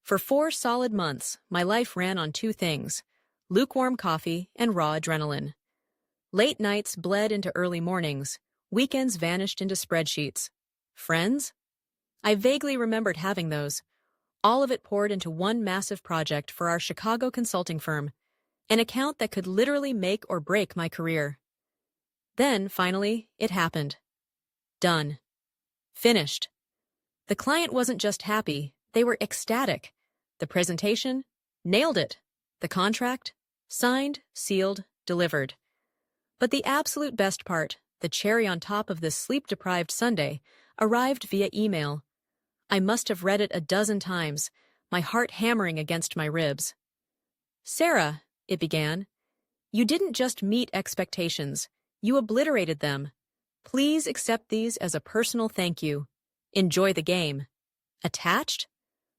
For 4 solid months, my life ran on two things: lukewarm coffee and raw adrenaline. Late nights bled into early mornings, weekends vanished into spreadsheets. Friends? I vaguely remembered having those. All of it poured into one massive project for our Chicago consulting firm, an account that could literally make or break my career. Then, finally, it happened. Done. Finished. The client wasn't just happy, they were ecstatic. The presentation? Nailed it. The contract? Signed, sealed, delivered. But the absolute best part, the cherry on top of this sleep-deprived Sunday, arrived via email. I must have read it a dozen times, my heart hammering against my ribs. "Sarah," it began, "you didn't just meet expectations, you obliterated them. Please accept these as a personal thank you. Enjoy the game." Attached?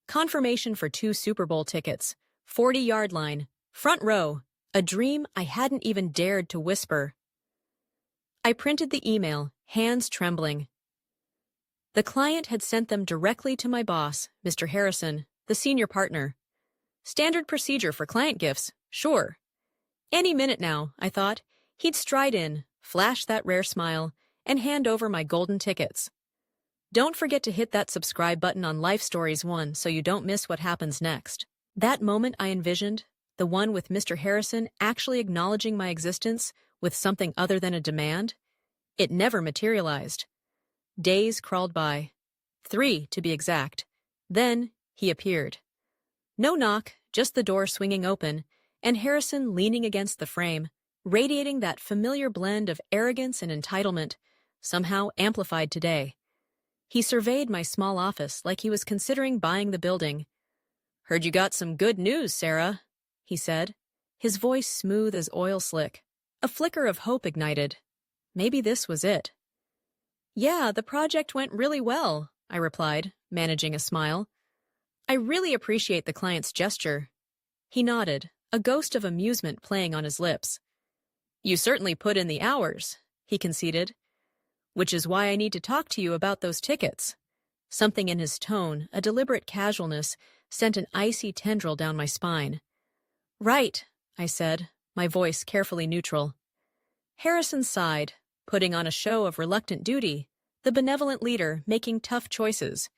Confirmation for 2 Super Bowl tickets, 40-yard line, front row, a dream I hadn't even dared to whisper. I printed the email, hands trembling. The client had sent them directly to my boss, Mr. Harrison, the senior partner. Standard procedure for client gifts, sure. Any minute now, I thought, he'd stride in, flash that rare smile, and hand over my golden tickets. Don't forget to hit that subscribe button on Life Stories 1 so you don't miss what happens next. That moment I envisioned, the one with Mr. Harrison actually acknowledging my existence with something other than a demand, it never materialized. Days crawled by. 3, to be exact. Then he appeared. No knock, just the door swinging open, and Harrison leaning against the frame, radiating that familiar blend of arrogance and entitlement, somehow amplified today. He surveyed my small office like he was considering buying the building. "Heard you got some good news, Sarah," he said, his voice smooth as oil slick. A flicker of hope ignited. Maybe this was it. "Yeah, the project went really well," I replied, managing a smile. "I really appreciate the client's gesture." He nodded, a ghost of amusement playing on his lips. "You certainly put in the hours," he conceded. "Which is why I need to talk to you about those tickets." Something in his tone, a deliberate casualness, sent an icy tendril down my spine. "Right," I said, my voice carefully neutral. Harrison sighed, putting on a show of reluctant duty, the benevolent leader making tough choices.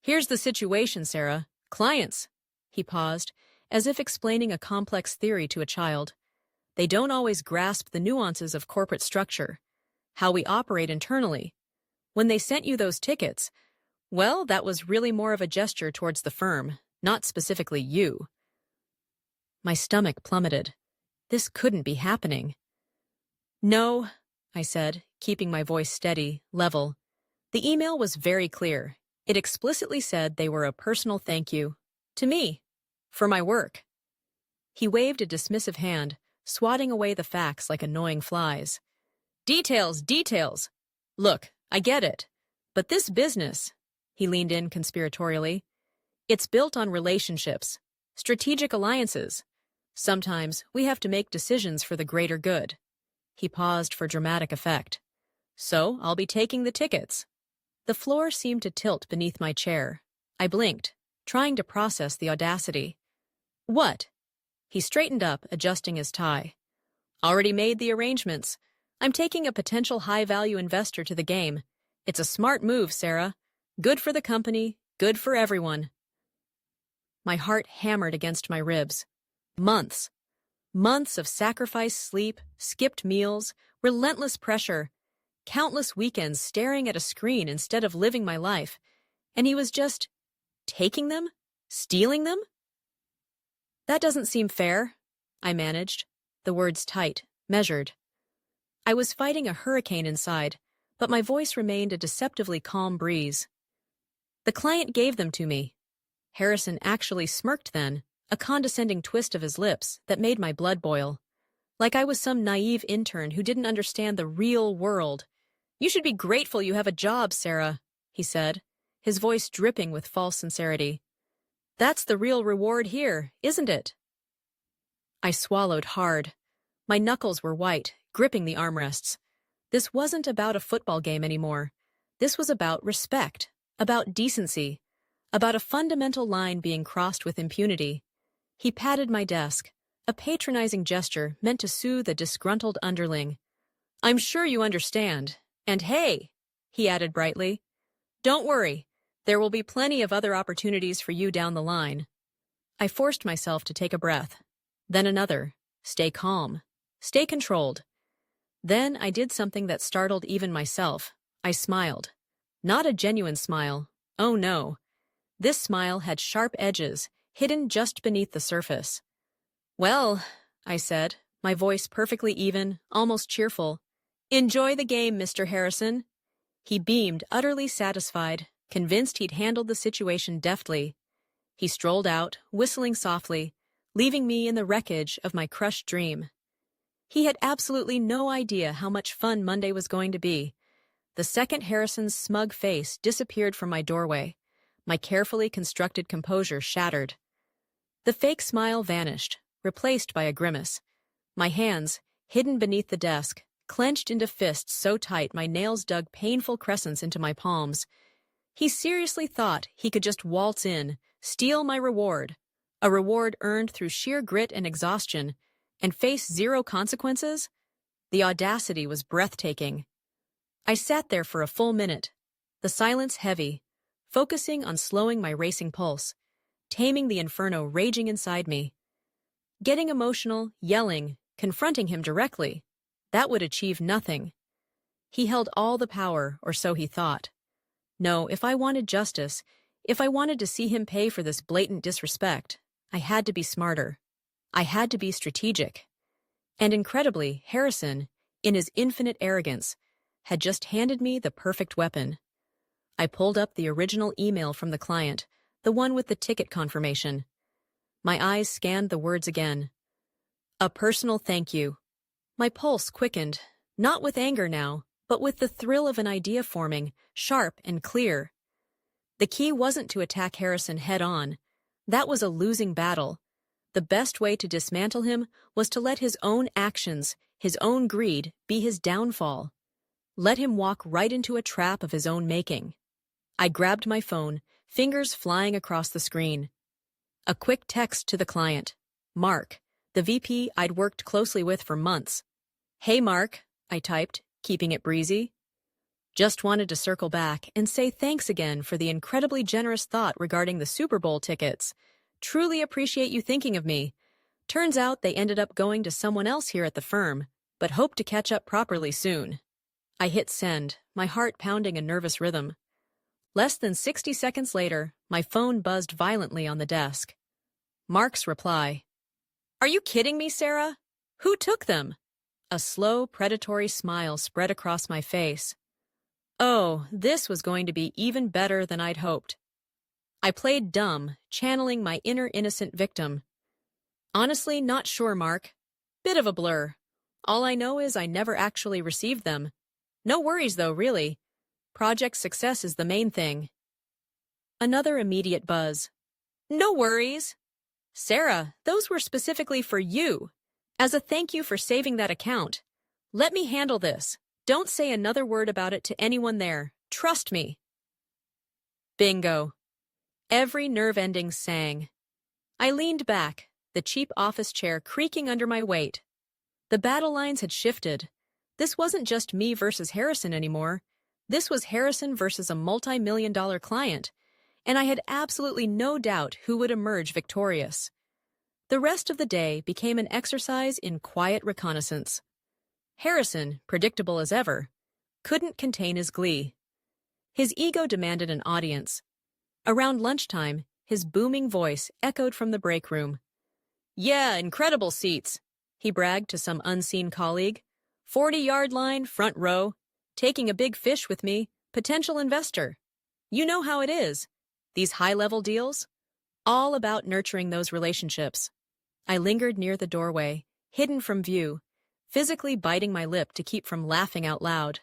"Here's the situation, Sarah. Clients." He paused, as if explaining a complex theory to a child. "They don't always grasp the nuances of corporate structure, how we operate internally. When they sent you those tickets, well, that was really more of a gesture towards the firm, not specifically you." My stomach plummeted. This couldn't be happening. "No," I said, keeping my voice steady, level. The email was very clear. It explicitly said they were a personal thank you. To me. For my work. He waved a dismissive hand, swatting away the facts like annoying flies. "Details, details! Look, I get it. But this business," he leaned in conspiratorially, "it's built on relationships, strategic alliances. Sometimes we have to make decisions for the greater good." He paused for dramatic effect. "So I'll be taking the tickets." The floor seemed to tilt beneath my chair. I blinked, trying to process the audacity. "What?" He straightened up, adjusting his tie. "Already made the arrangements. I'm taking a potential high-value investor to the game. It's a smart move, Sarah. Good for the company, good for everyone." My heart hammered against my ribs. Months. Months of sacrificed sleep, skipped meals, relentless pressure, countless weekends staring at a screen instead of living my life. And he was just taking them? Stealing them? "That doesn't seem fair," I managed, the words tight, measured. I was fighting a hurricane inside, but my voice remained a deceptively calm breeze. "The client gave them to me." Harrison actually smirked then, a condescending twist of his lips that made my blood boil. Like I was some naive intern who didn't understand the real world. "You should be grateful you have a job, Sarah," he said, his voice dripping with false sincerity. "That's the real reward here, isn't it?" I swallowed hard. My knuckles were white, gripping the armrests. This wasn't about a football game anymore. This was about respect, about decency, about a fundamental line being crossed with impunity. He patted my desk, a patronizing gesture meant to soothe a disgruntled underling. "I'm sure you understand. And hey," he added brightly, "don't worry. There will be plenty of other opportunities for you down the line." I forced myself to take a breath. Then another. Stay calm. Stay controlled. Then I did something that startled even myself. I smiled. Not a genuine smile. Oh no. This smile had sharp edges, hidden just beneath the surface. "Well," I said, my voice perfectly even, almost cheerful. "Enjoy the game, Mr. Harrison." He beamed, utterly satisfied, convinced he'd handled the situation deftly. He strolled out, whistling softly, leaving me in the wreckage of my crushed dream. He had absolutely no idea how much fun Monday was going to be. The second Harrison's smug face disappeared from my doorway. My carefully constructed composure shattered. The fake smile vanished, replaced by a grimace. My hands, hidden beneath the desk, clenched into fists so tight my nails dug painful crescents into my palms. He seriously thought he could just waltz in, steal my reward, a reward earned through sheer grit and exhaustion, and face zero consequences? The audacity was breathtaking. I sat there for a full minute, the silence heavy, focusing on slowing my racing pulse, taming the inferno raging inside me. Getting emotional, yelling, confronting him directly, that would achieve nothing. He held all the power, or so he thought. No, if I wanted justice, if I wanted to see him pay for this blatant disrespect, I had to be smarter. I had to be strategic. And incredibly, Harrison, in his infinite arrogance, had just handed me the perfect weapon. I pulled up the original email from the client, the one with the ticket confirmation. My eyes scanned the words again. "A personal thank you." My pulse quickened, not with anger now, but with the thrill of an idea forming, sharp and clear. The key wasn't to attack Harrison head-on. That was a losing battle. The best way to dismantle him was to let his own actions, his own greed, be his downfall. Let him walk right into a trap of his own making. I grabbed my phone, fingers flying across the screen. A quick text to the client, Mark, the VP I'd worked closely with for months. "Hey Mark," I typed, keeping it breezy. "Just wanted to circle back and say thanks again for the incredibly generous thought regarding the Super Bowl tickets. Truly appreciate you thinking of me. Turns out they ended up going to someone else here at the firm, but hope to catch up properly soon." I hit send, my heart pounding a nervous rhythm. Less than 60 seconds later, my phone buzzed violently on the desk. Mark's reply. "Are you kidding me, Sarah? Who took them?" A slow, predatory smile spread across my face. Oh, this was going to be even better than I'd hoped. I played dumb, channeling my inner innocent victim. "Honestly, not sure, Mark. Bit of a blur. All I know is I never actually received them. No worries, though, really. Project success is the main thing." Another immediate buzz. "No worries. Sarah, those were specifically for you. As a thank you for saving that account. Let me handle this. Don't say another word about it to anyone there. Trust me." Bingo. Every nerve ending sang. I leaned back, the cheap office chair creaking under my weight. The battle lines had shifted. This wasn't just me versus Harrison anymore. This was Harrison versus a multi-million-dollar client, and I had absolutely no doubt who would emerge victorious. The rest of the day became an exercise in quiet reconnaissance. Harrison, predictable as ever, couldn't contain his glee. His ego demanded an audience. Around lunchtime, his booming voice echoed from the break room. "Yeah, incredible seats," he bragged to some unseen colleague. 40-yard line, front row. Taking a big fish with me, potential investor. You know how it is. These high-level deals? All about nurturing those relationships. I lingered near the doorway, hidden from view, physically biting my lip to keep from laughing out loud.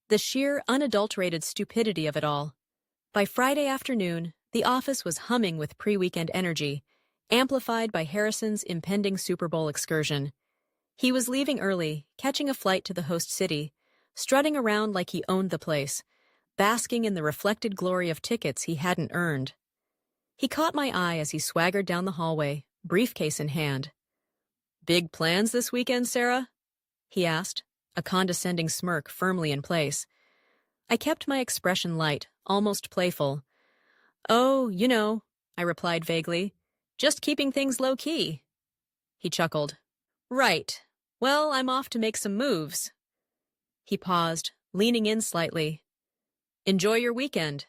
The sheer, unadulterated stupidity of it all. By Friday afternoon, the office was humming with pre-weekend energy, amplified by Harrison's impending Super Bowl excursion. He was leaving early, catching a flight to the host city, strutting around like he owned the place, basking in the reflected glory of tickets he hadn't earned. He caught my eye as he swaggered down the hallway, briefcase in hand. "Big plans this weekend, Sarah?" he asked, a condescending smirk firmly in place. I kept my expression light, almost playful. "Oh, you know," I replied vaguely. "Just keeping things low-key." He chuckled. "Right. Well, I'm off to make some moves." He paused, leaning in slightly. "Enjoy your weekend."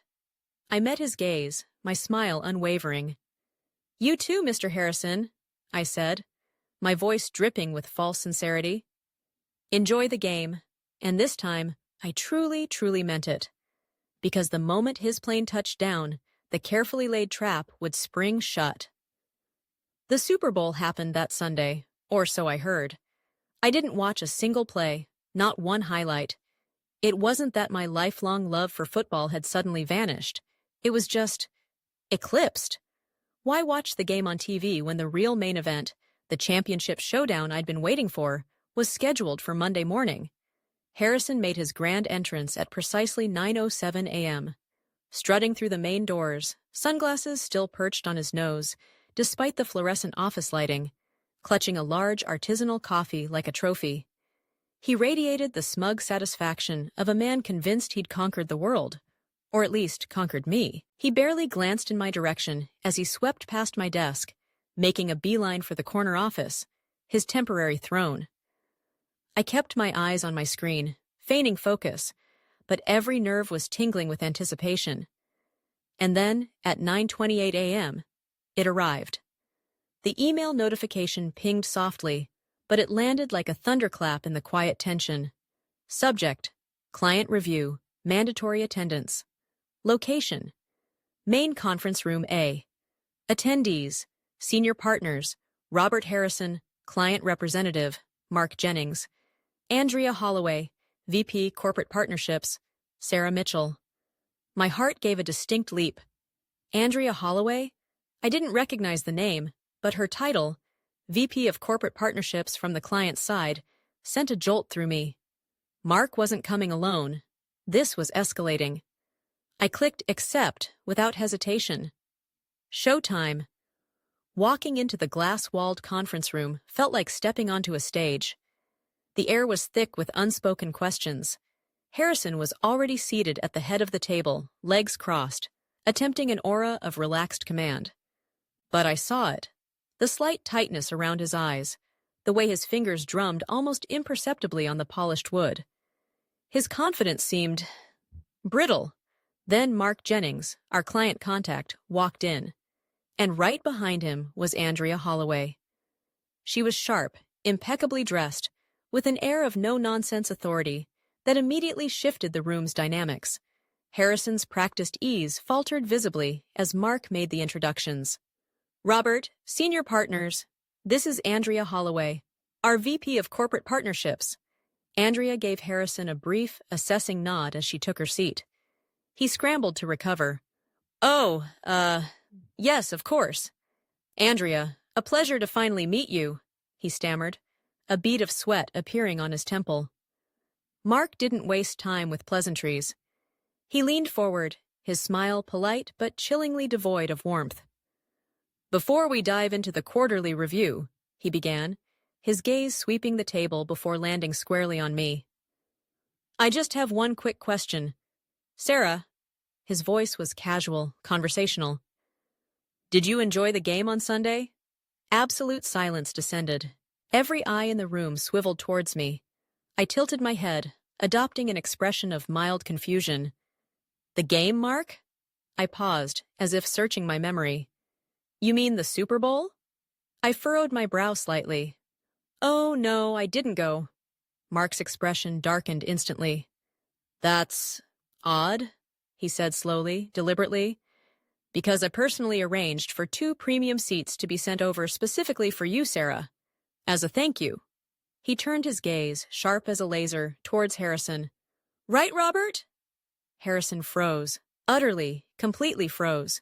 I met his gaze, my smile unwavering. "You too, Mr. Harrison," I said, my voice dripping with false sincerity. "Enjoy the game." And this time, I truly, truly meant it. Because the moment his plane touched down, the carefully laid trap would spring shut. The Super Bowl happened that Sunday, or so I heard. I didn't watch a single play, not one highlight. It wasn't that my lifelong love for football had suddenly vanished. It was just eclipsed. Why watch the game on TV when the real main event, the championship showdown I'd been waiting for, was scheduled for Monday morning? Harrison made his grand entrance at precisely 9:07 a.m. Strutting through the main doors, sunglasses still perched on his nose, despite the fluorescent office lighting, clutching a large artisanal coffee like a trophy. He radiated the smug satisfaction of a man convinced he'd conquered the world, or at least conquered me. He barely glanced in my direction as he swept past my desk, making a beeline for the corner office, his temporary throne. I kept my eyes on my screen, feigning focus, but every nerve was tingling with anticipation. And then, at 9:28 a.m., it arrived. The email notification pinged softly, but it landed like a thunderclap in the quiet tension. Subject: Client Review, Mandatory Attendance. Location: Main Conference Room A. Attendees: Senior Partners, Robert Harrison, Client Representative, Mark Jennings, Andrea Holloway, VP Corporate Partnerships, Sarah Mitchell. My heart gave a distinct leap. Andrea Holloway? I didn't recognize the name, but her title, VP of Corporate Partnerships from the client's side, sent a jolt through me. Mark wasn't coming alone. This was escalating. I clicked accept without hesitation. Showtime. Walking into the glass-walled conference room felt like stepping onto a stage. The air was thick with unspoken questions. Harrison was already seated at the head of the table, legs crossed, attempting an aura of relaxed command. But I saw it. The slight tightness around his eyes, the way his fingers drummed almost imperceptibly on the polished wood. His confidence seemed brittle. Then Mark Jennings, our client contact, walked in. And right behind him was Andrea Holloway. She was sharp, impeccably dressed, with an air of no-nonsense authority that immediately shifted the room's dynamics. Harrison's practiced ease faltered visibly as Mark made the introductions. "Robert, Senior Partners, this is Andrea Holloway, our VP of Corporate Partnerships." Andrea gave Harrison a brief, assessing nod as she took her seat. He scrambled to recover. "Oh, yes, of course. Andrea, a pleasure to finally meet you," he stammered, a bead of sweat appearing on his temple. Mark didn't waste time with pleasantries. He leaned forward, his smile polite but chillingly devoid of warmth. "Before we dive into the quarterly review," he began, his gaze sweeping the table before landing squarely on me. "I just have one quick question. Sarah," his voice was casual, conversational, "did you enjoy the game on Sunday?" Absolute silence descended. Every eye in the room swiveled towards me. I tilted my head, adopting an expression of mild confusion. "The game, Mark?" I paused, as if searching my memory. "You mean the Super Bowl?" I furrowed my brow slightly. "Oh, no, I didn't go." Mark's expression darkened instantly. "That's odd," he said slowly, deliberately, "because I personally arranged for 2 premium seats to be sent over specifically for you, Sarah, as a thank you." He turned his gaze, sharp as a laser, towards Harrison. "Right, Robert?" Harrison froze, utterly, completely froze.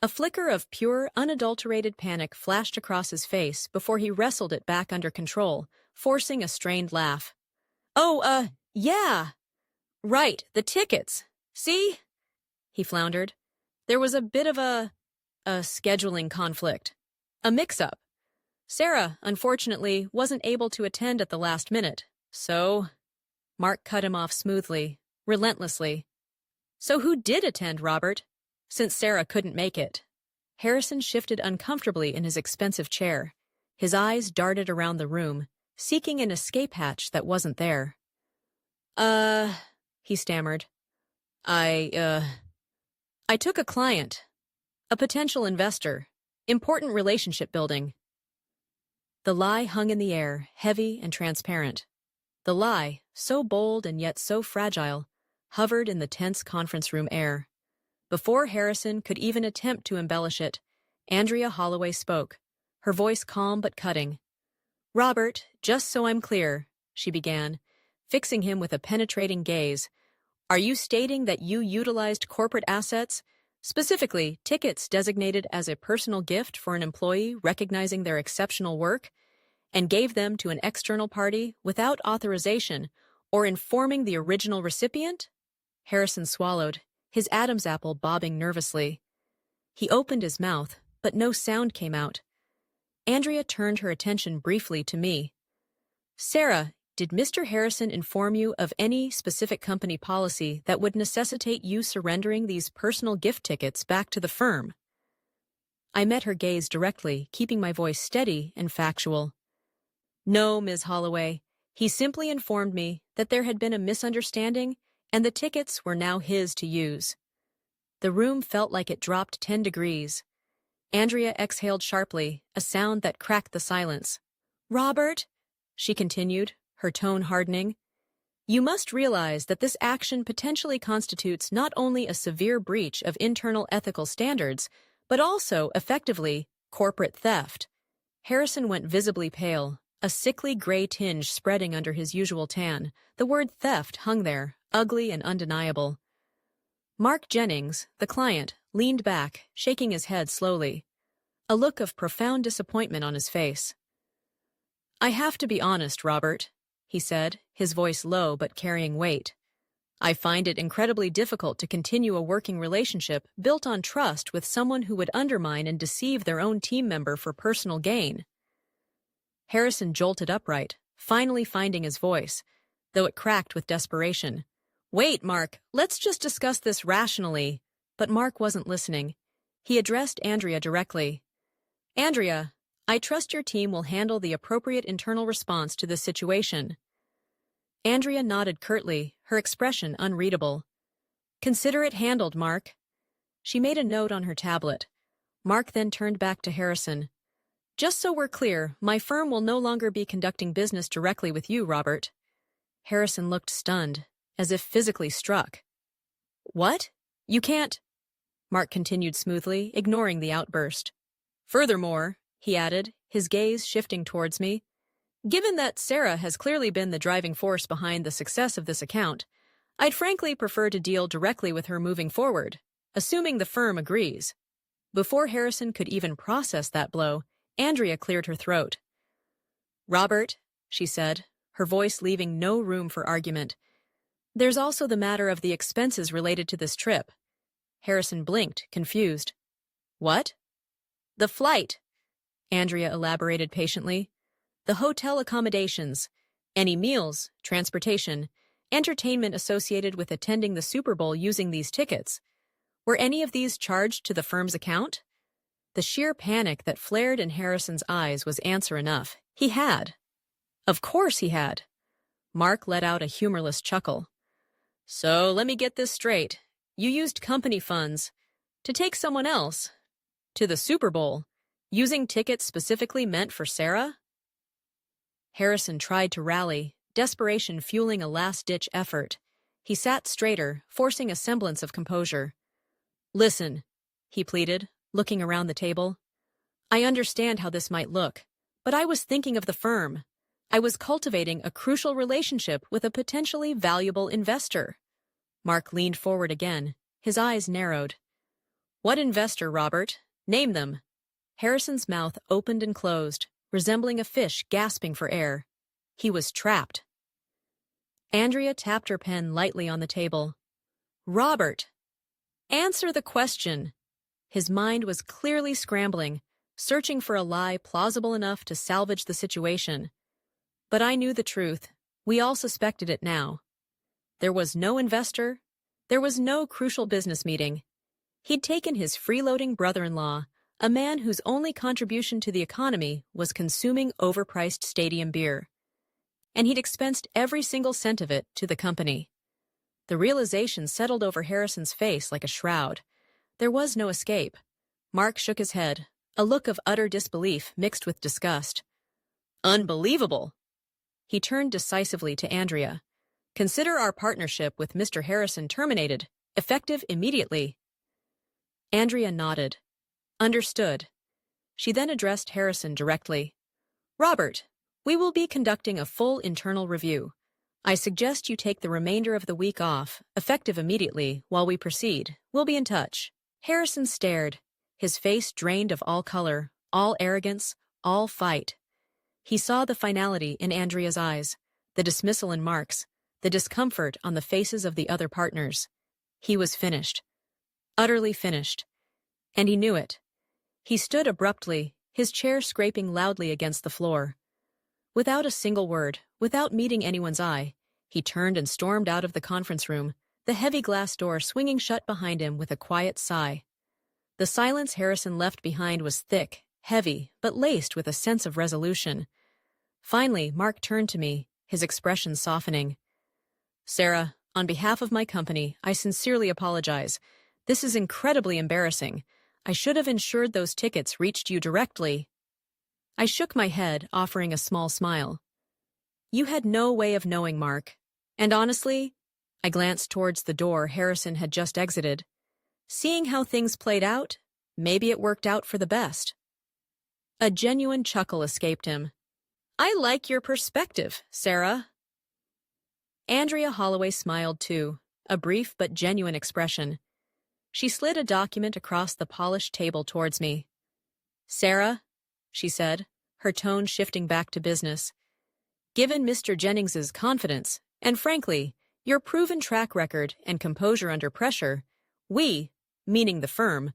A flicker of pure, unadulterated panic flashed across his face before he wrestled it back under control, forcing a strained laugh. "Oh, yeah. Right, the tickets. See? He floundered. There was a bit of a scheduling conflict. A mix-up. Sarah, unfortunately, wasn't able to attend at the last minute, so... Mark cut him off smoothly, relentlessly. So who did attend, Robert? Since Sarah couldn't make it. Harrison shifted uncomfortably in his expensive chair. His eyes darted around the room, seeking an escape hatch that wasn't there. He stammered. I took a client. A potential investor. Important relationship building. The lie hung in the air, heavy and transparent. The lie, so bold and yet so fragile, hovered in the tense conference room air. Before Harrison could even attempt to embellish it, Andrea Holloway spoke, her voice calm but cutting. Robert, just so I'm clear, she began, fixing him with a penetrating gaze. Are you stating that you utilized corporate assets, specifically tickets designated as a personal gift for an employee recognizing their exceptional work, and gave them to an external party without authorization or informing the original recipient? Harrison swallowed, his Adam's apple bobbing nervously. He opened his mouth, but no sound came out. Andrea turned her attention briefly to me. Sarah, did Mr. Harrison inform you of any specific company policy that would necessitate you surrendering these personal gift tickets back to the firm? I met her gaze directly, keeping my voice steady and factual. No, Ms. Holloway. He simply informed me that there had been a misunderstanding and the tickets were now his to use. The room felt like it dropped 10 degrees. Andrea exhaled sharply, a sound that cracked the silence. Robert, she continued, her tone hardening, you must realize that this action potentially constitutes not only a severe breach of internal ethical standards, but also, effectively, corporate theft. Harrison went visibly pale, a sickly gray tinge spreading under his usual tan. The word theft hung there, ugly and undeniable. Mark Jennings, the client, leaned back, shaking his head slowly, a look of profound disappointment on his face. I have to be honest, Robert, he said, his voice low but carrying weight. I find it incredibly difficult to continue a working relationship built on trust with someone who would undermine and deceive their own team member for personal gain. Harrison jolted upright, finally finding his voice, though it cracked with desperation. Wait, Mark, let's just discuss this rationally. But Mark wasn't listening. He addressed Andrea directly. Andrea, I trust your team will handle the appropriate internal response to this situation. Andrea nodded curtly, her expression unreadable. Consider it handled, Mark. She made a note on her tablet. Mark then turned back to Harrison. Just so we're clear, my firm will no longer be conducting business directly with you, Robert. Harrison looked stunned, as if physically struck. What? You can't... Mark continued smoothly, ignoring the outburst. Furthermore, he added, his gaze shifting towards me, given that Sarah has clearly been the driving force behind the success of this account, I'd frankly prefer to deal directly with her moving forward, assuming the firm agrees. Before Harrison could even process that blow, Andrea cleared her throat. Robert, she said, her voice leaving no room for argument, there's also the matter of the expenses related to this trip. Harrison blinked, confused. What? The flight, Andrea elaborated patiently. The hotel accommodations, any meals, transportation, entertainment associated with attending the Super Bowl using these tickets. Were any of these charged to the firm's account? The sheer panic that flared in Harrison's eyes was answer enough. He had. Of course he had. Mark let out a humorless chuckle. So let me get this straight. You used company funds to take someone else to the Super Bowl, using tickets specifically meant for Sarah? Harrison tried to rally, desperation fueling a last-ditch effort. He sat straighter, forcing a semblance of composure. Listen, he pleaded, looking around the table. I understand how this might look, but I was thinking of the firm. I was cultivating a crucial relationship with a potentially valuable investor. Mark leaned forward again, his eyes narrowed. What investor, Robert? Name them. Harrison's mouth opened and closed, resembling a fish gasping for air. He was trapped. Andrea tapped her pen lightly on the table. Robert, answer the question. His mind was clearly scrambling, searching for a lie plausible enough to salvage the situation. But I knew the truth. We all suspected it now. There was no investor. There was no crucial business meeting. He'd taken his freeloading brother-in-law, a man whose only contribution to the economy was consuming overpriced stadium beer. And he'd expensed every single cent of it to the company. The realization settled over Harrison's face like a shroud. There was no escape. Mark shook his head, a look of utter disbelief mixed with disgust. Unbelievable! He turned decisively to Andrea. Consider our partnership with Mr. Harrison terminated, effective immediately. Andrea nodded. Understood. She then addressed Harrison directly. Robert, we will be conducting a full internal review. I suggest you take the remainder of the week off, effective immediately, while we proceed. We'll be in touch. Harrison stared, his face drained of all color, all arrogance, all fight. He saw the finality in Andrea's eyes, the dismissal in Mark's, the discomfort on the faces of the other partners. He was finished. Utterly finished. And he knew it. He stood abruptly, his chair scraping loudly against the floor. Without a single word, without meeting anyone's eye, he turned and stormed out of the conference room, the heavy glass door swinging shut behind him with a quiet sigh. The silence Harrison left behind was thick, heavy, but laced with a sense of resolution. Finally, Mark turned to me, his expression softening. Sarah, on behalf of my company, I sincerely apologize. This is incredibly embarrassing. I should have ensured those tickets reached you directly. I shook my head, offering a small smile. You had no way of knowing, Mark. And honestly, I glanced towards the door Harrison had just exited. Seeing how things played out, maybe it worked out for the best. A genuine chuckle escaped him. I like your perspective, Sarah. Andrea Holloway smiled too, a brief but genuine expression. She slid a document across the polished table towards me. Sarah, she said, her tone shifting back to business. Given Mr. Jennings's confidence, and frankly, your proven track record and composure under pressure, we, meaning the firm,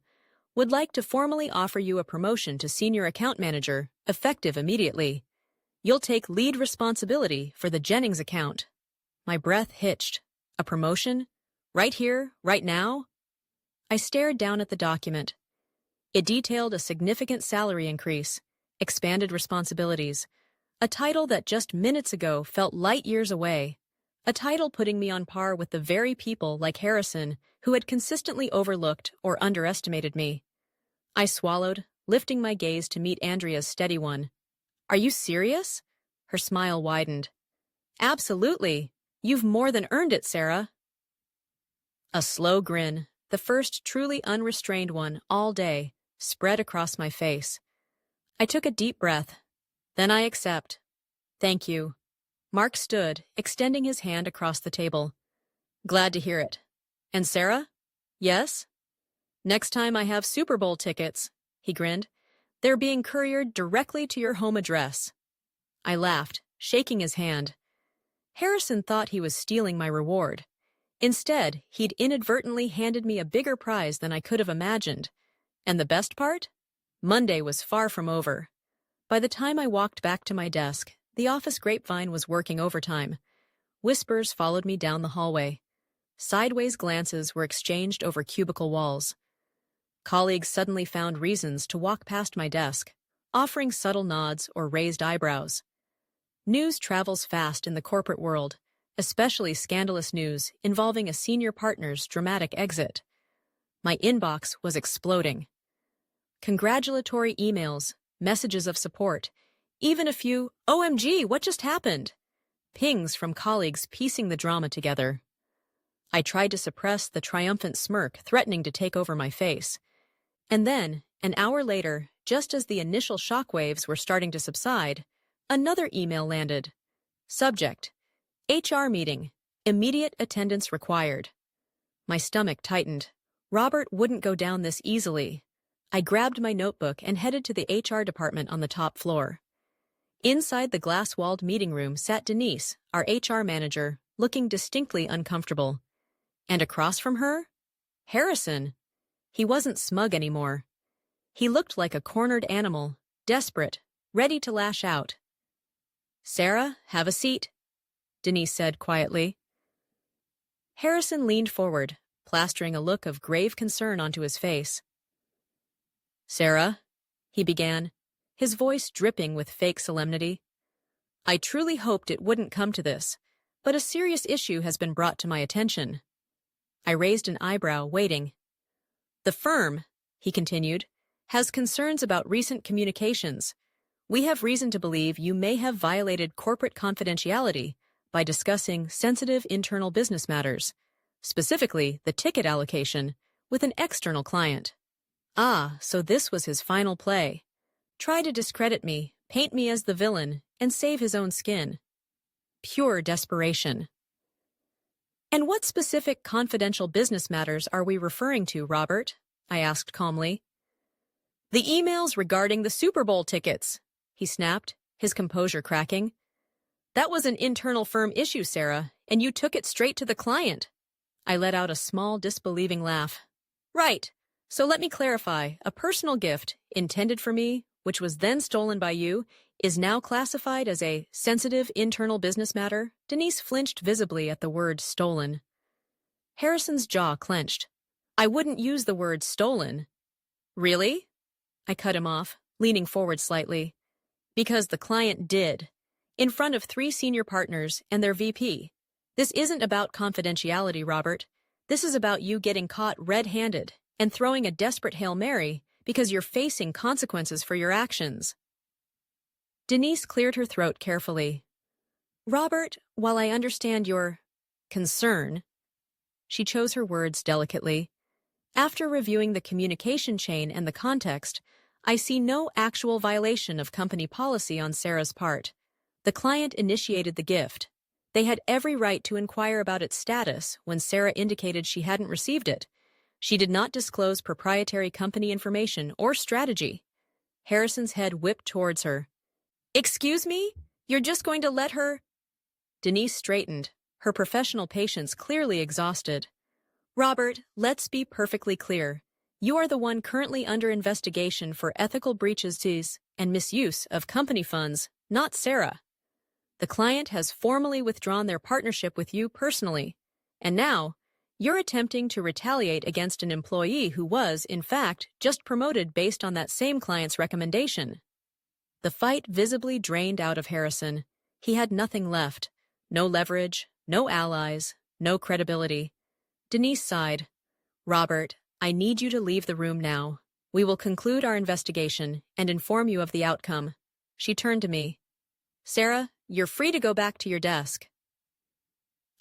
would like to formally offer you a promotion to senior account manager, effective immediately. You'll take lead responsibility for the Jennings account. My breath hitched. A promotion? Right here, right now? I stared down at the document. It detailed a significant salary increase, expanded responsibilities, a title that just minutes ago felt light years away, a title putting me on par with the very people like Harrison who had consistently overlooked or underestimated me. I swallowed, lifting my gaze to meet Andrea's steady one. Are you serious? Her smile widened. Absolutely. You've more than earned it, Sarah. A slow grin, the first truly unrestrained one all day, spread across my face. I took a deep breath. Then I accept. Thank you. Mark stood, extending his hand across the table. Glad to hear it. And Sarah? Yes? Next time I have Super Bowl tickets, he grinned. They're being couriered directly to your home address. I laughed, shaking his hand. Harrison thought he was stealing my reward. Instead, he'd inadvertently handed me a bigger prize than I could have imagined. And the best part? Monday was far from over. By the time I walked back to my desk, the office grapevine was working overtime. Whispers followed me down the hallway. Sideways glances were exchanged over cubicle walls. Colleagues suddenly found reasons to walk past my desk, offering subtle nods or raised eyebrows. News travels fast in the corporate world, especially scandalous news involving a senior partner's dramatic exit. My inbox was exploding. Congratulatory emails, messages of support, even a few, OMG, what just happened? Pings from colleagues piecing the drama together. I tried to suppress the triumphant smirk threatening to take over my face. And then, an hour later, just as the initial shockwaves were starting to subside, another email landed. Subject: HR meeting. Immediate attendance required. My stomach tightened. Robert wouldn't go down this easily. I grabbed my notebook and headed to the HR department on the top floor. Inside the glass-walled meeting room sat Denise, our HR manager, looking distinctly uncomfortable. And across from her? Harrison. He wasn't smug anymore. He looked like a cornered animal, desperate, ready to lash out. "Sarah, have a seat," Denise said quietly. Harrison leaned forward, plastering a look of grave concern onto his face. "Sarah," he began, his voice dripping with fake solemnity, "I truly hoped it wouldn't come to this, but a serious issue has been brought to my attention." I raised an eyebrow, waiting. "The firm," he continued, "has concerns about recent communications. We have reason to believe you may have violated corporate confidentiality by discussing sensitive internal business matters, specifically the ticket allocation, with an external client." Ah, so this was his final play. Try to discredit me, paint me as the villain, and save his own skin. Pure desperation. "And what specific confidential business matters are we referring to, Robert?" I asked calmly. "The emails regarding the Super Bowl tickets," he snapped, his composure cracking. "That was an internal firm issue, Sarah, and you took it straight to the client." I let out a small, disbelieving laugh. "Right. So let me clarify. A personal gift, intended for me, which was then stolen by you, is now classified as a sensitive internal business matter?" Denise flinched visibly at the word stolen. Harrison's jaw clenched. "I wouldn't use the word stolen." "Really?" I cut him off, leaning forward slightly. "Because the client did, in front of 3 senior partners and their VP. This isn't about confidentiality, Robert. This is about you getting caught red-handed and throwing a desperate Hail Mary because you're facing consequences for your actions." Denise cleared her throat carefully. "Robert, while I understand your concern," she chose her words delicately, "after reviewing the communication chain and the context, I see no actual violation of company policy on Sarah's part. The client initiated the gift. They had every right to inquire about its status when Sarah indicated she hadn't received it. She did not disclose proprietary company information or strategy." Harrison's head whipped towards her. "Excuse me? You're just going to let her—" Denise straightened, her professional patience clearly exhausted. "Robert, let's be perfectly clear. You are the one currently under investigation for ethical breaches and misuse of company funds, not Sarah. The client has formally withdrawn their partnership with you personally, and now you're attempting to retaliate against an employee who was, in fact, just promoted based on that same client's recommendation." The fight visibly drained out of Harrison. He had nothing left. No leverage, no allies, no credibility. Denise sighed. "Robert, I need you to leave the room now. We will conclude our investigation and inform you of the outcome." She turned to me. "Sarah, you're free to go back to your desk."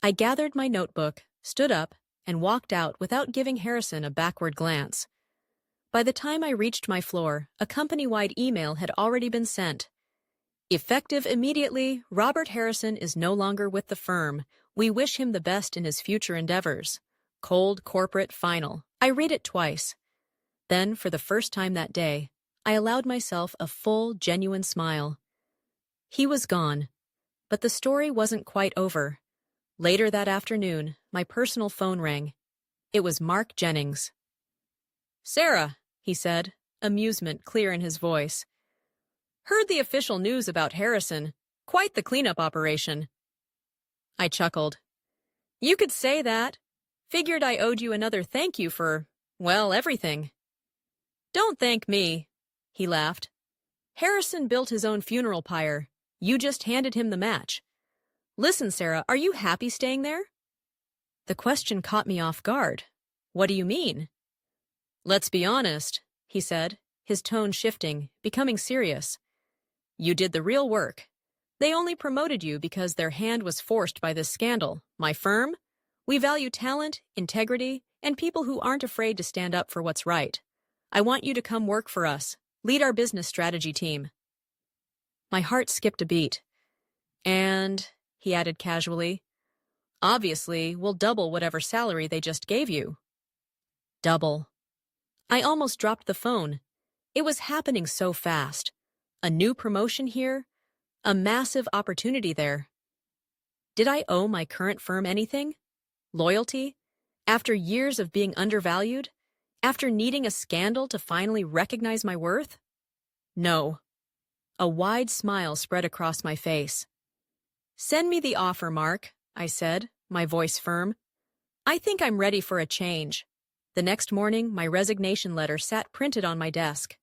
I gathered my notebook, stood up, and walked out without giving Harrison a backward glance. By the time I reached my floor, a company-wide email had already been sent. "Effective immediately, Robert Harrison is no longer with the firm. We wish him the best in his future endeavors. Cold corporate final." I read it twice. Then, for the first time that day, I allowed myself a full, genuine smile. He was gone. But the story wasn't quite over. Later that afternoon, my personal phone rang. It was Mark Jennings. "Sarah," he said, amusement clear in his voice. "Heard the official news about Harrison. Quite the cleanup operation." I chuckled. "You could say that. Figured I owed you another thank you for, well, everything." "Don't thank me," he laughed. "Harrison built his own funeral pyre. You just handed him the match. Listen, Sarah, are you happy staying there?" The question caught me off guard. "What do you mean?" "Let's be honest," he said, his tone shifting, becoming serious. "You did the real work. They only promoted you because their hand was forced by this scandal. My firm? We value talent, integrity, and people who aren't afraid to stand up for what's right. I want you to come work for us, lead our business strategy team." My heart skipped a beat. "And," he added casually, "obviously, we'll double whatever salary they just gave you." Double. I almost dropped the phone. It was happening so fast. A new promotion here, a massive opportunity there. Did I owe my current firm anything? Loyalty? After years of being undervalued? After needing a scandal to finally recognize my worth? No. A wide smile spread across my face. "Send me the offer, Mark," I said, my voice firm. "I think I'm ready for a change." The next morning, my resignation letter sat printed on my desk.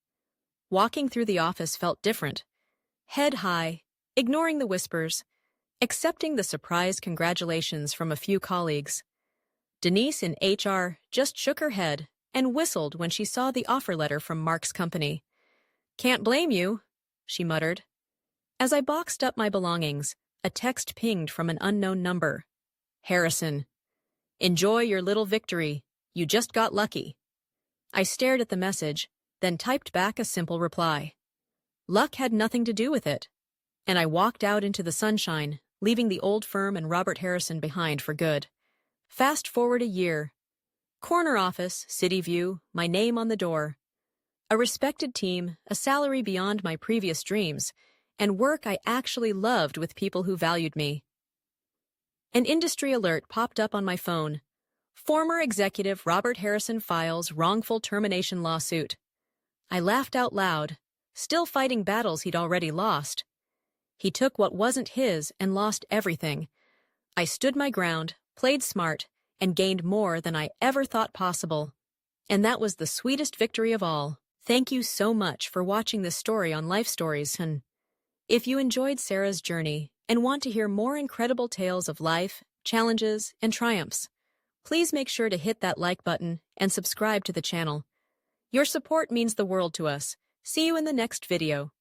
Walking through the office felt different. Head high, ignoring the whispers, accepting the surprised congratulations from a few colleagues. Denise in HR just shook her head and whistled when she saw the offer letter from Mark's company. "Can't blame you," she muttered. As I boxed up my belongings, a text pinged from an unknown number. "Harrison. Enjoy your little victory. You just got lucky." I stared at the message, then typed back a simple reply. Luck had nothing to do with it. And I walked out into the sunshine, leaving the old firm and Robert Harrison behind for good. Fast forward a year. Corner office, city view, my name on the door. A respected team, a salary beyond my previous dreams, and work I actually loved with people who valued me. An industry alert popped up on my phone. Former executive Robert Harrison files wrongful termination lawsuit. I laughed out loud, still fighting battles he'd already lost. He took what wasn't his and lost everything. I stood my ground, played smart, and gained more than I ever thought possible. And that was the sweetest victory of all. Thank you so much for watching this story on Life Stories, and if you enjoyed Sarah's journey and want to hear more incredible tales of life, challenges, and triumphs, please make sure to hit that like button and subscribe to the channel. Your support means the world to us. See you in the next video.